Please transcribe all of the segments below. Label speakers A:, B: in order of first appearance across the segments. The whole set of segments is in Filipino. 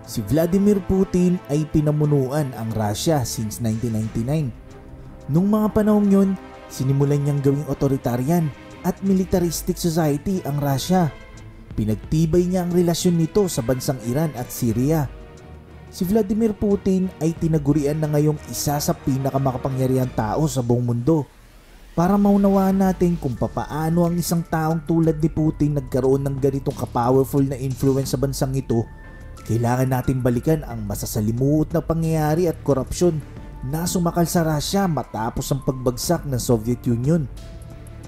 A: Si Vladimir Putin ay pinamunuan ang Russia since 1999. Nung mga panahong yun, sinimulan niyang gawing authoritarian at militaristic society ang Russia. Pinagtibay niya ang relasyon nito sa bansang Iran at Syria. Si Vladimir Putin ay tinagurian na ngayong isa sa pinakamakapangyarihang tao sa buong mundo. Para maunawaan natin kung papaano ang isang taong tulad ni Putin nagkaroon ng ganitong ka-powerful na influence sa bansang ito, kailangan natin balikan ang masasalimuot na pangyayari at korupsyon na sumakal sa Russia matapos ang pagbagsak ng Soviet Union.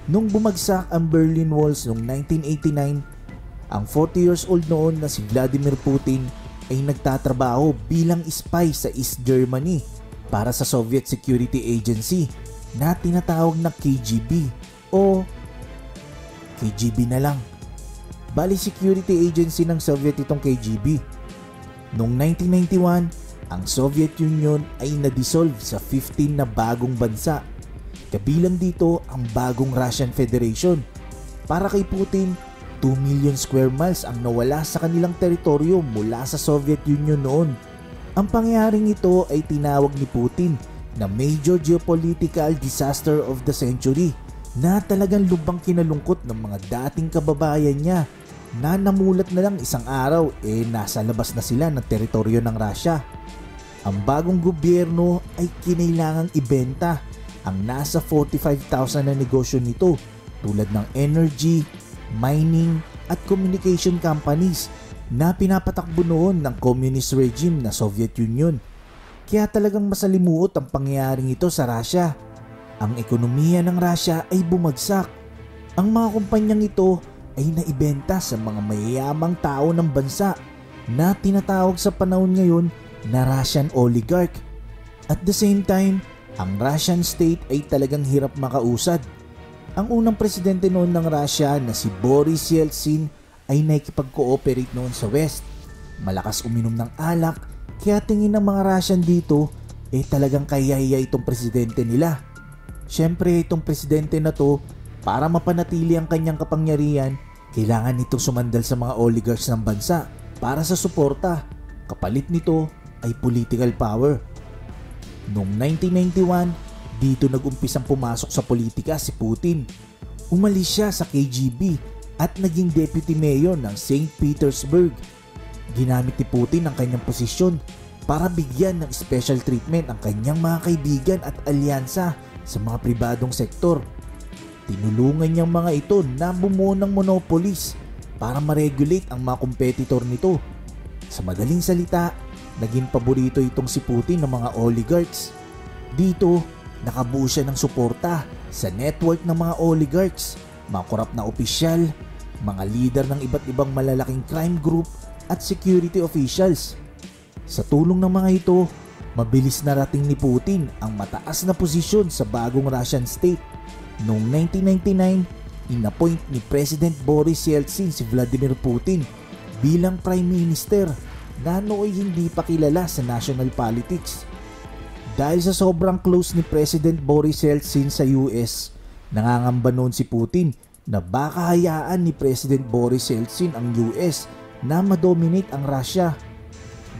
A: Nung bumagsak ang Berlin Walls noong 1989, ang 40 years old noon na si Vladimir Putin ay nagtatrabaho bilang spy sa East Germany para sa Soviet Security Agency na tinatawag na KGB o KGB na lang. Bali security agency ng Soviet itong KGB. Noong 1991, ang Soviet Union ay na-dissolve sa 15 na bagong bansa. Kabilang dito ang bagong Russian Federation. Para kay Putin, 2 million square miles ang nawala sa kanilang teritoryo mula sa Soviet Union noon. Ang pangyayaring ito ay tinawag ni Putin na major geopolitical disaster of the century na talagang lubang kinalungkot ng mga dating kababayan niya na namulat na lang isang araw nasa labas na sila ng teritoryo ng Russia. Ang bagong gobyerno ay kinailangang ibenta ang nasa 45,000 na negosyo nito tulad ng energy, mining at communication companies na pinapatakbo noon ng communist regime na Soviet Union. Kaya talagang masalimuot ang pangyayaring ito sa Russia. Ang ekonomiya ng Russia ay bumagsak. Ang mga kumpanyang ito ay naibenta sa mga mayayamang tao ng bansa na tinatawag sa panahon ngayon na Russian oligarch. At the same time, ang Russian state ay talagang hirap makausad. Ang unang presidente noon ng Russia na si Boris Yeltsin ay nakikipag-cooperate noon sa West. Malakas uminom ng alak, kaya tingin ng mga Russian dito talagang kaya itong presidente nila. Siyempre itong presidente na to, para mapanatili ang kanyang kapangyarihan, kailangan nitong sumandal sa mga oligarchs ng bansa para sa suporta. Kapalit nito ay political power. Noong 1991, dito nag-umpisang pumasok sa politika si Putin. Umalis siya sa KGB at naging deputy mayor ng St. Petersburg. Ginamit ni Putin ang kanyang posisyon para bigyan ng special treatment ang kanyang mga kaibigan at alyansa sa mga pribadong sektor. Tinulungan niyang mga ito na bumuo ng monopolies para ma-regulate ang mga competitor nito. Sa madaling salita, naging paborito itong si Putin ng mga oligarchs. Dito, nakabuo siya ng suporta sa network ng mga oligarchs, mga korap na opisyal, mga leader ng iba't ibang malalaking crime group at security officials. Sa tulong ng mga ito, mabilis narating ni Putin ang mataas na posisyon sa bagong Russian state. Noong 1999, inappoint ni President Boris Yeltsin si Vladimir Putin bilang Prime Minister na nooy hindi pa kilala sa national politics. Dahil sa sobrang close ni President Boris Yeltsin sa US, nangangamba noon si Putin na baka hayaan ni President Boris Yeltsin ang US na madominate ang Russia.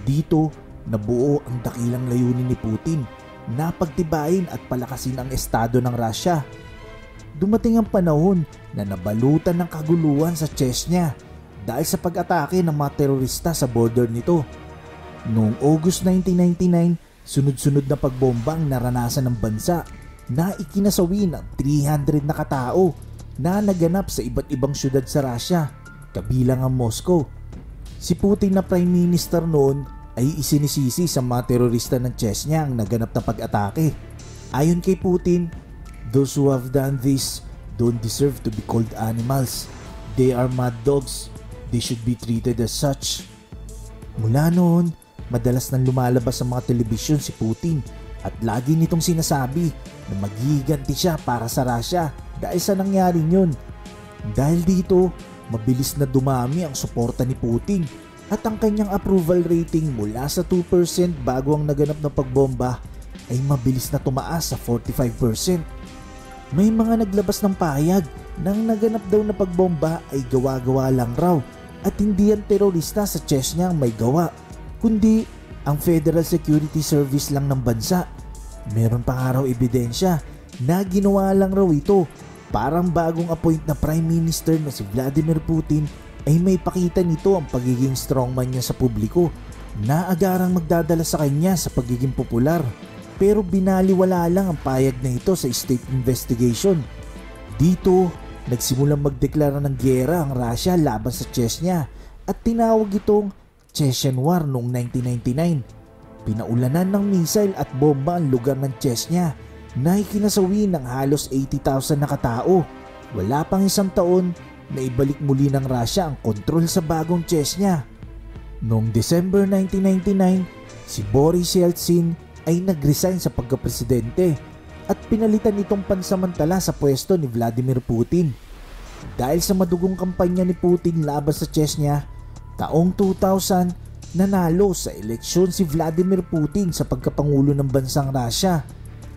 A: Dito, nabuo ang dakilang layunin ni Putin na pagtibayin at palakasin ang estado ng Russia. Dumating ang panahon na nabalutan ng kaguluhan sa Chechnya dahil sa pag-atake ng mga terorista sa border nito. Noong August 1999, sunod-sunod na pagbomba ang naranasan ng bansa na ikinasawi ng 300 na katao na naganap sa iba't ibang syudad sa Russia, kabilang ang Moscow. Si Putin na Prime Minister noon ay isinisisi sa mga terorista ng Chechnya ang naganap na pag-atake. Ayon kay Putin, those who have done this don't deserve to be called animals. They are mad dogs. They should be treated as such. Mula noon, madalas nang lumalabas sa mga telebisyon si Putin at lagi nitong sinasabi na maghihiganti siya para sa Russia dahil sa nangyaring yun. Dahil dito, mabilis na dumami ang suporta ni Putin at ang kanyang approval rating mula sa 2% bago ang naganap na pagbomba ay mabilis na tumaas sa 45%. May mga naglabas ng pahayag na ang naganap daw na pagbomba ay gawa-gawa lang raw at hindi ang terorista sa Chechnya ang may gawa. kundi ang Federal Security Service lang ng bansa. Meron pa nga raw ebidensya na ginawa lang raw ito parang bagong appoint na Prime Minister na si Vladimir Putin ay may pakita nito ang pagiging strongman niya sa publiko na agarang magdadala sa kanya sa pagiging popular. Pero binaliwala lang ang payag na ito sa state investigation. Dito, nagsimulang magdeklara ng giyera ang Russia laban sa Chechnya at tinawag itong Chechen War noong 1999. Pinaulanan ng missile at bomba ang lugar ng Chechnya na ikinasawi ng halos 80,000 na katao. Wala pang isang taon na ibalik muli ng Russia ang kontrol sa bagong Chechnya. Noong December 1999, si Boris Yeltsin ay nag-resign sa pagkapresidente at pinalitan itong pansamantala sa pwesto ni Vladimir Putin. Dahil sa madugong kampanya ni Putin laban sa Chechnya, taong 2000 nanalo sa eleksyon si Vladimir Putin sa pagkapangulo ng bansang Russia.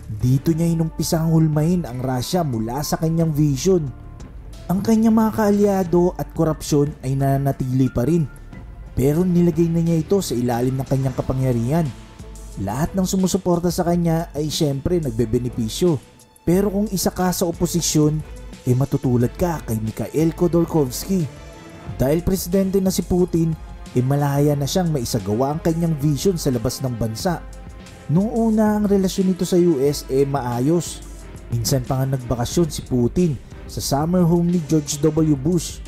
A: Dito niya inumpisang hulmahin ang Russia mula sa kanyang vision. Ang kanyang mga kaalyado at korupsyon ay nananatili pa rin, pero nilagay na niya ito sa ilalim ng kanyang kapangyarihan. Lahat ng sumusuporta sa kanya ay syempre nagbebenepisyo, pero kung isa ka sa oposisyon, matutulad ka kay Mikhail Khodorkovsky. Dahil presidente na si Putin, malaya na siyang maisagawa ang kanyang vision sa labas ng bansa. Noong una, ang relasyon nito sa US maayos. Minsan pa nga nagbakasyon si Putin sa summer home ni George W. Bush.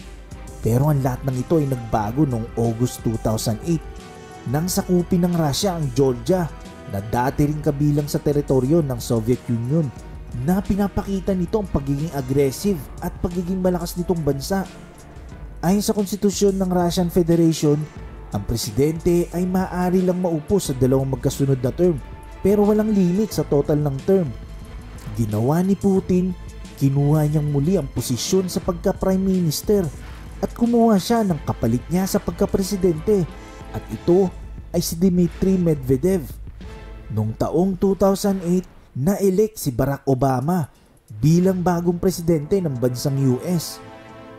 A: Pero ang lahat ng ito ay nagbago noong August 2008 nang sakupin ng Russia ang Georgia na dati ring kabilang sa teritoryo ng Soviet Union, na pinapakita nito ang pagiging aggressive at pagiging malakas nitong bansa. Ayon sa konstitusyon ng Russian Federation, ang presidente ay maaari lang maupo sa dalawang magkasunod na term, pero walang limit sa total ng term. Ginawa ni Putin, kinuha niyang muli ang posisyon sa pagka-prime minister at kumuha siya ng kapalit niya sa pagka-presidente, at ito ay si Dmitry Medvedev. Noong taong 2008, na-elect si Barack Obama bilang bagong presidente ng bansang US.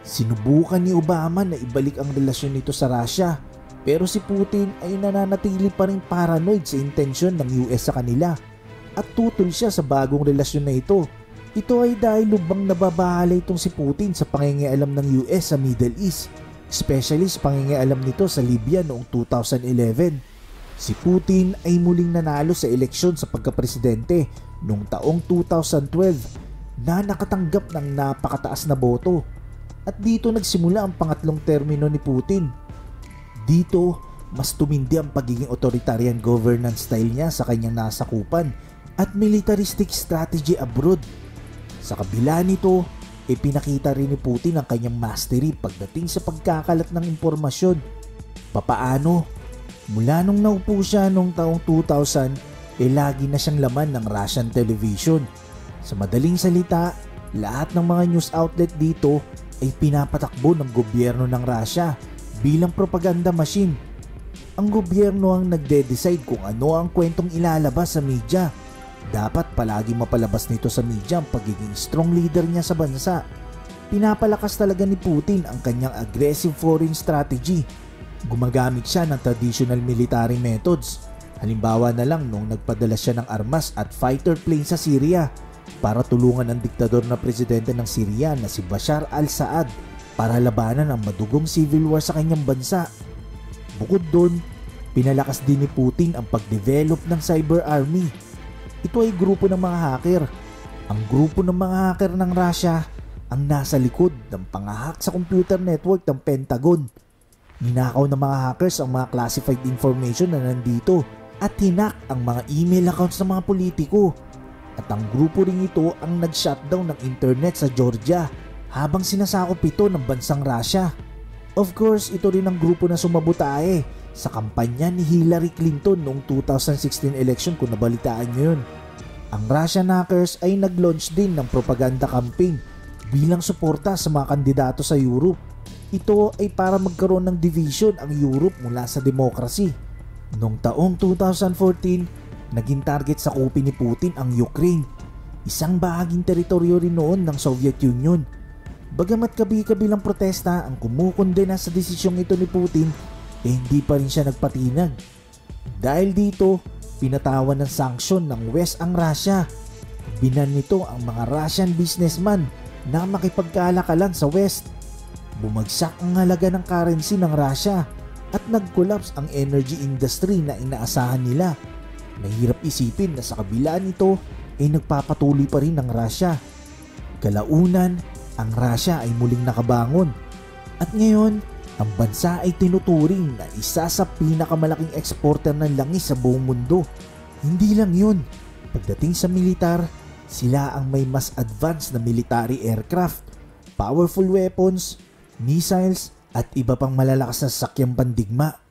A: Sinubukan ni Obama na ibalik ang relasyon nito sa Russia, pero si Putin ay nananatili pa rin paranoid sa intensyon ng US sa kanila at tutol siya sa bagong relasyon na ito. Ito ay dahil lubang nababahala itong si Putin sa pangingialam ng US sa Middle East, especially sa pangingialam nito sa Libya noong 2011. Si Putin ay muling nanalo sa eleksyon sa pagkapresidente noong taong 2012 na nakatanggap ng napakataas na boto, at dito nagsimula ang pangatlong termino ni Putin. Dito, mas tumindi ang pagiging authoritarian governance style niya sa kanyang nasakupan at militaristic strategy abroad. Sa kabila nito, pinakita rin ni Putin ang kanyang mastery pagdating sa pagkakalat ng impormasyon. Papaano? Mula nung naupo siya noong taong 2000, lagi na siyang laman ng Russian television. Sa madaling salita, lahat ng mga news outlet dito ay pinapatakbo ng gobyerno ng Russia bilang propaganda machine. Ang gobyerno ang nagde-decide kung ano ang kwentong ilalabas sa media. Dapat palagi mapalabas nito sa media ang pagiging strong leader niya sa bansa. Pinapalakas talaga ni Putin ang kanyang aggressive foreign strategy. Gumagamit siya ng traditional military methods. Halimbawa na lang nung nagpadala siya ng armas at fighter plane sa Syria para tulungan ang diktador na presidente ng Syria na si Bashar al-Assad para labanan ang madugong civil war sa kanyang bansa. Bukod doon, pinalakas din ni Putin ang pagdevelop ng cyber army. Ito ay grupo ng mga hacker. Ang grupo ng mga hacker ng Russia ang nasa likod ng pangahak sa computer network ng Pentagon. Ninakaw ng mga hackers ang mga classified information na nandito at hinak ang mga email accounts ng mga politiko. At ang grupo rin ito ang nag-shutdown ng internet sa Georgia habang sinasakop ito ng bansang Russia. Of course, ito rin ang grupo na sumabutae sa kampanya ni Hillary Clinton noong 2016 election kung nabalitaan nyo yun. Ang Russian hackers ay nag-launch din ng propaganda campaign bilang suporta sa mga kandidato sa Europe. Ito ay para magkaroon ng division ang Europe mula sa democracy. Noong taong 2014, naging target sa sakupin ni Putin ang Ukraine, isang bahaging teritoryo rin noon ng Soviet Union. Bagamat kabi-kabilang protesta ang kumukondena sa desisyong ito ni Putin, hindi pa rin siya nagpatinag. Dahil dito, pinatawan ng sanksyon ng West ang Russia. Binan nito ang mga Russian businessman na makipagkalakalan sa West. Bumagsak ang halaga ng currency ng Russia at nag-collapse ang energy industry na inaasahan nila. Mahirap isipin na sa kabila nito ay nagpapatuloy pa rin ang Russia. Kalaunan, ang Russia ay muling nakabangon. At ngayon, ang bansa ay tinuturing na isa sa pinakamalaking exporter ng langis sa buong mundo. Hindi lang yun, pagdating sa militar, sila ang may mas advanced na military aircraft, powerful weapons, missiles at iba pang malalakas na sasakyang pandigma.